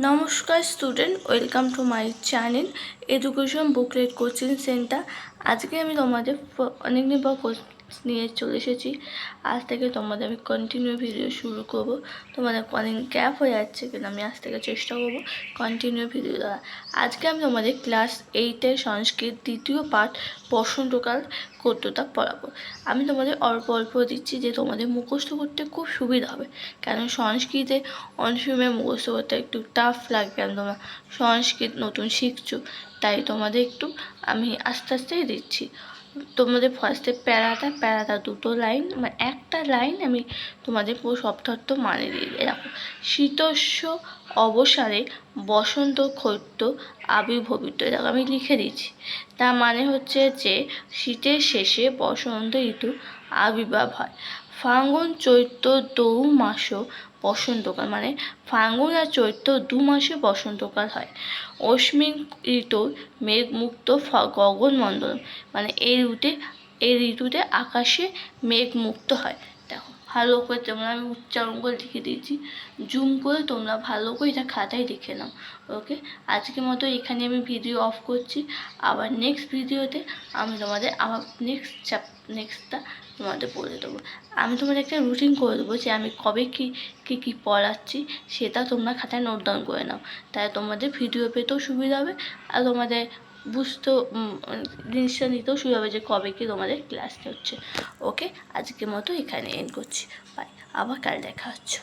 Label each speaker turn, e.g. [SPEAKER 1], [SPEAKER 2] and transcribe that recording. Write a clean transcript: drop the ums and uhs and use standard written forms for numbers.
[SPEAKER 1] নমস্কার student, welcome to my channel education booklet coaching centre. আজকে আমি তোমাদের অনেকদিন পর কোর্স নিয়ে চলে এসেছি। আজ থেকে তোমাদের আমি কন্টিনিউ ভিডিও শুরু করব। তোমাদের অনেক গ্যাপ হয়ে যাচ্ছে, কিন্তু আমি আজ থেকে চেষ্টা করব কন্টিনিউ ভিডিও দেওয়া। আজকে আমি তোমাদের ক্লাস 8-এর সংস্কৃত দ্বিতীয় পাঠ বসন্তকাল গদ্যটা পড়াবো। আমি তোমাদের অল্প অল্প দিচ্ছি যে তোমাদের মুখস্থ করতে খুব সুবিধা হবে, কারণ সংস্কৃতে অনেক সময় মুখস্থ করতে একটু টাফ লাগে, কারণ তোমরা সংস্কৃত নতুন শিখছো, তাই তোমাদের একটু আমি আস্তে আস্তেই দিচ্ছি। তোমাদের ফার্স্টে প্যারাটা দুটো লাইন, মানে একটা লাইন আমি তোমাদের পুরো সপ্তাহার্থ মানে দিয়ে দিই। দেখো, শীতস্য অবসারে বসন্ত ক্ষৈত্য আবির্ভূত। দেখো আমি লিখে দিচ্ছি, তার মানে হচ্ছে যে শীতের শেষে বসন্ত ঋতু আবির্ভাব হয়। ফাল্গুন চৈত্র দৌ মাস বসন্তকাল, মানে ফাল্গুন আর চৈত্র 2 মাসে বসন্তকাল হয়। অস্মিন ঋতু মেঘমুক্ত গগনমণ্ডল, মানে এই ঋতুতে আকাশে মেঘমুক্ত হয়। দেখো ভালো করে তোমরা, আমি উচ্চারণ করে লিখে দিয়েছি, জুম করে তোমরা ভালো করে এটা খাতায় লিখে নাও। ওকে, আজকের মতো এখানে আমি ভিডিও অফ করছি। আবার নেক্সট ভিডিওতে আমি তোমাদের আবার নেক্সটটা তোমাদের বলে দেবো। আমি তোমাদের একটা রুটিন করে দেবো যে আমি কবে কী পড়াচ্ছি, সেটা তোমরা খাতায় নোট ডাউন করে নাও। তাই তোমাদের ভিডিও পেতেও সুবিধা হবে, আর তোমাদের বুঝতেও জিনিসটা নিতেও সুবিধা হবে যে কবে কি তোমাদের ক্লাসটা হচ্ছে। ওকে, আজকের মতো এখানে এন্ড করছি। বাই, আবার কাল দেখা হচ্ছে।